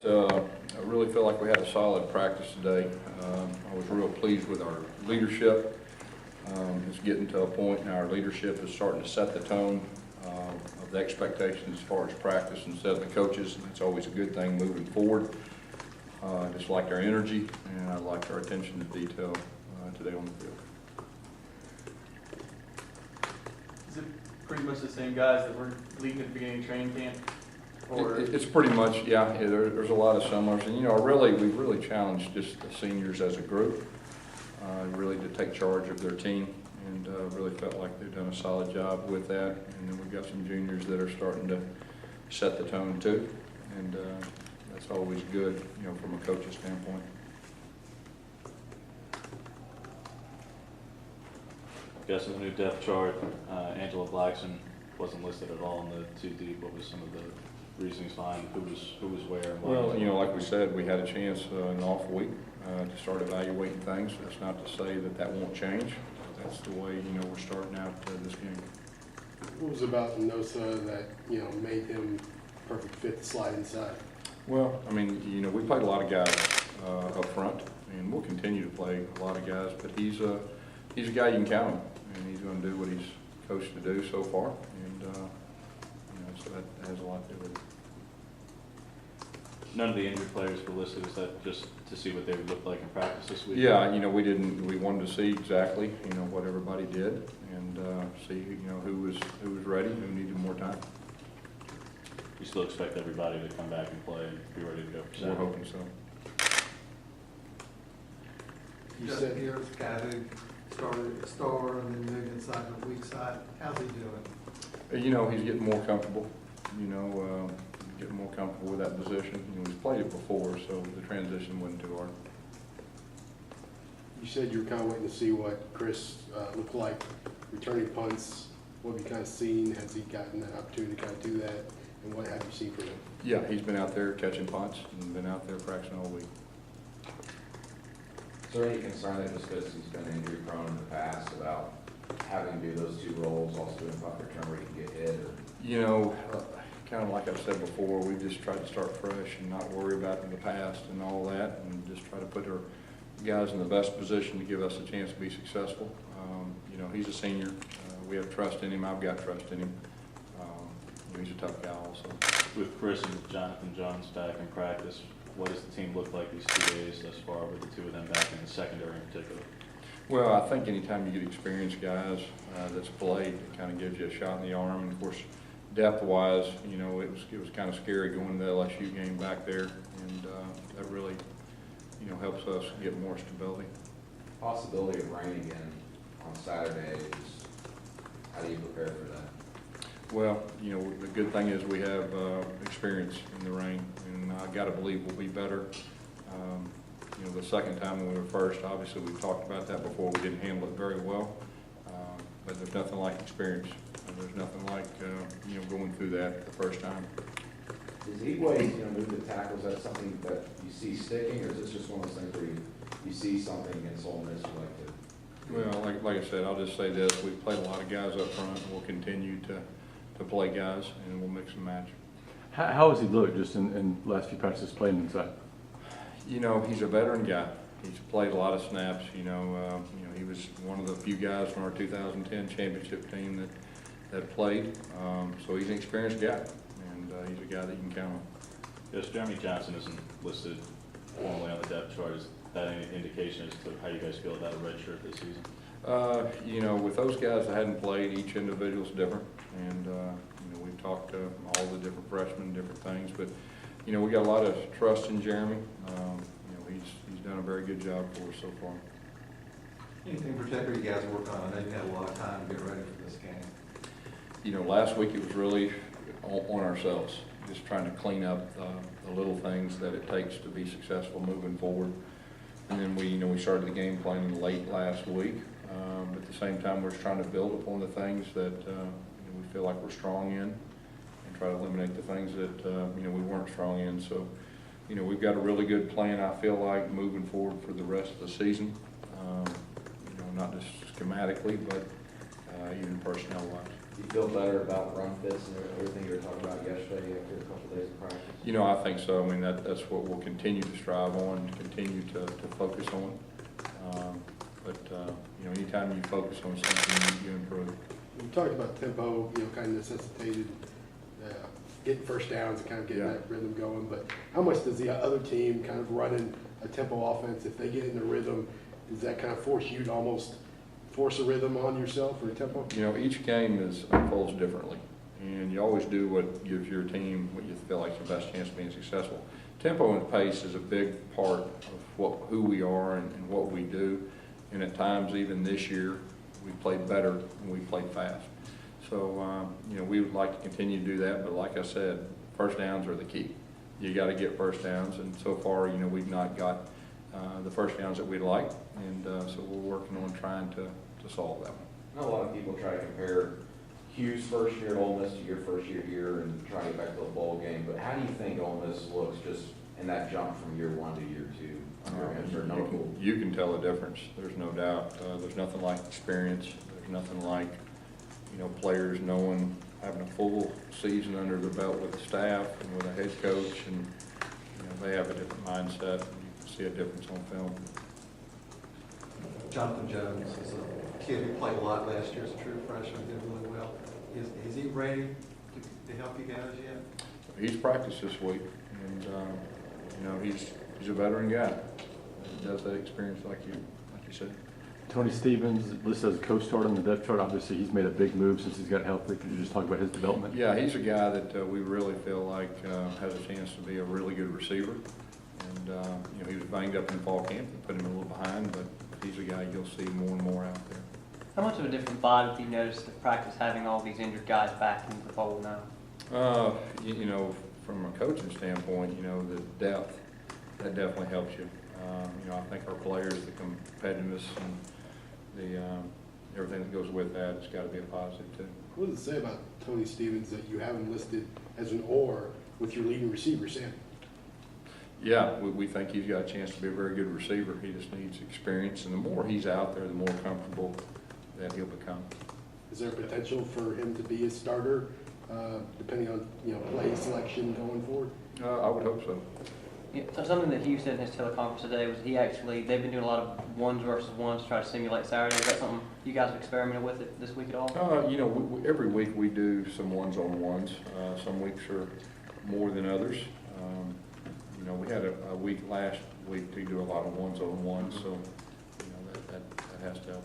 I really feel like we had a solid practice today. I was real pleased with our leadership. It's getting to a point now our leadership is starting to set the tone of the expectations as far as practice and set the coaches, and it's always a good thing moving forward. I just liked our energy, and I liked our attention to detail today on the field. Is it pretty much the same guys that were leading at the beginning of training camp? Or It's pretty much, yeah, there's a lot of similars. And, we've really challenged just the seniors as a group, really to take charge of their team, and really felt like they've done a solid job with that. And then we've got some juniors that are starting to set the tone too, and that's always good, from a coach's standpoint. Guessing the new depth chart, Angela Blackson wasn't listed at all in the 2 deep. What was some of the reasonings behind who was where? And Well, like we said, we had a chance in the off week to start evaluating things. That's not to say that won't change. That's the way we're starting out this game. What was about Nosa that made him perfect fit to slide inside? Well, we played a lot of guys up front, and we'll continue to play a lot of guys. But he's a guy you can count on, and he's going to do what he's coached to do so far, and so that has a lot to do with it. None of the injured players were listed. Is that just to see what they would look like in practice this week? Yeah, we wanted to see exactly what everybody did, and see who was ready, who needed more time. You still expect everybody to come back and play and be ready to go for Saturday? We're hoping so. You said here it's a guy who started at star and then moved inside the weak side. How's he doing? He's getting more comfortable. Getting more comfortable with that position. He's played it before, so the transition wasn't too hard. You said you were kind of waiting to see what Chris looked like returning punts. What have you kind of seen? Has he gotten that opportunity to kind of do that? And what have you seen from him? Yeah, he's been out there catching punts and been out there practicing all week. Is there any concern that just because he's been injury prone in the past about having to do those 2 roles, also doing punt return where he can get hit? Or? Kind of like I've said before, we just tried to start fresh and not worry about the past and all that, and just try to put our guys in the best position to give us a chance to be successful. He's a senior. We have trust in him. I've got trust in him. He's a tough guy also. With Chris and Jonathan Jones back in practice, what does the team look like these 2 days thus far with the 2 of them back in the secondary in particular? Well, I think anytime you get experienced guys that's played, it kind of gives you a shot in the arm. And of course, depth-wise, it was kind of scary going to the LSU game back there, and that really, helps us get more stability. Possibility of rain again on Saturday. How do you prepare for that? Well, the good thing is we have experience in the rain, and I got to believe we'll be better. The second time when we were first, obviously we talked about that before. We didn't handle it very well, but there's nothing like experience. There's nothing like going through that the first time. Is heat waves, move the tackles, is that something that you see sticking, or is this just one of those things where you see something against Ole Miss you like to? Well, like I said, I'll just say this: we've played a lot of guys up front, and we'll continue to play guys, and we'll mix and match. How has he looked just in last few practices playing inside? He's a veteran guy. He's played a lot of snaps. He was one of the few guys from our 2010 championship team that played. So he's an experienced guy, and he's a guy that you can count on. Yes, Jeremy Johnson isn't listed formally on the depth chart. Is that any indication as to how you guys feel about a red shirt this season? With those guys that hadn't played, each individual's different, and we've talked to all the different freshmen, different things, but we got a lot of trust in Jeremy. He's done a very good job for us so far. Anything in particular you guys work on? I know you had a lot of time to get ready for this game. Last week it was really on ourselves, just trying to clean up the little things that it takes to be successful moving forward. And then we started the game planning late last week. But at the same time, we're just trying to build upon the things that we feel like we're strong in, and try to eliminate the things that we weren't strong in. So, we've got a really good plan, I feel like, moving forward for the rest of the season. Not just schematically, but even personnel-wise. Do you feel better about run fits and everything you were talking about yesterday after a couple days of practice? You know, I think so. I mean, that's what we'll continue to strive on, continue to focus on. You know, anytime you focus on something, you improve. We talked about tempo, you know, kind of necessitated getting first downs and kind of getting Yeah. that rhythm going. But how much does the other team kind of running a tempo offense, if they get in the rhythm, does that kind of force you to almost force a rhythm on yourself or a tempo? You know, each game unfolds differently, and you always do what gives your team what you feel like your best chance of being successful. Tempo and pace is a big part of who we are and what we do, and at times, even this year, we played better when we played fast. So, you know, we would like to continue to do that, but like I said, first downs are the key. You got to get first downs, and so far, you know, we've not got the first downs that we'd like, and so we're working on trying to solve that one. I know a lot of people try to compare Hugh's first year at Ole Miss to your first year here and try to get back to the bowl game, but how do you think Ole Miss looks just in that jump from year 1 to year 2? You can tell the difference, there's no doubt. There's nothing like experience. There's nothing like, you know, players knowing, having a full season under their belt with the staff and with a head coach, and, you know, they have a different mindset, and you can see a difference on film. Jonathan Jones is a kid who played a lot last year as a true freshman, did really well. Is he ready to help you guys yet? He's practiced this week, and, you know, he's a veteran guy. He does that experience like you said. Tony Stevens, listed as a co-starter on the depth chart. Obviously, he's made a big move since he's got healthy. Could you just talk about his development? Yeah, he's a guy that we really feel like has a chance to be a really good receiver. And, you know, he was banged up in fall camp and put him a little behind, but he's a guy you'll see more and more out there. How much of a different vibe have you noticed of practice having all these injured guys back in the fold now? You know, from a coaching standpoint, you know, the depth, that definitely helps you. You know, I think our players, the competitiveness and the everything that goes with that, it's got to be a positive too. What does it say about Tony Stevens that you have him listed as an or with your leading receiver, Sam? Yeah, we think he's got a chance to be a very good receiver. He just needs experience, and the more he's out there, the more comfortable that he'll become. Is there potential for him to be a starter, depending on, you know, play selection going forward? I would hope so. Yeah, so something that Hugh said in his teleconference today was they've been doing a lot of ones versus ones to try to simulate Saturday. Is that something you guys have experimented with it this week at all? You know, every week we do some ones-on-ones. Some weeks are more than others. You know, we had a week last week to do a lot of ones-on-ones, so, you know, that has to help.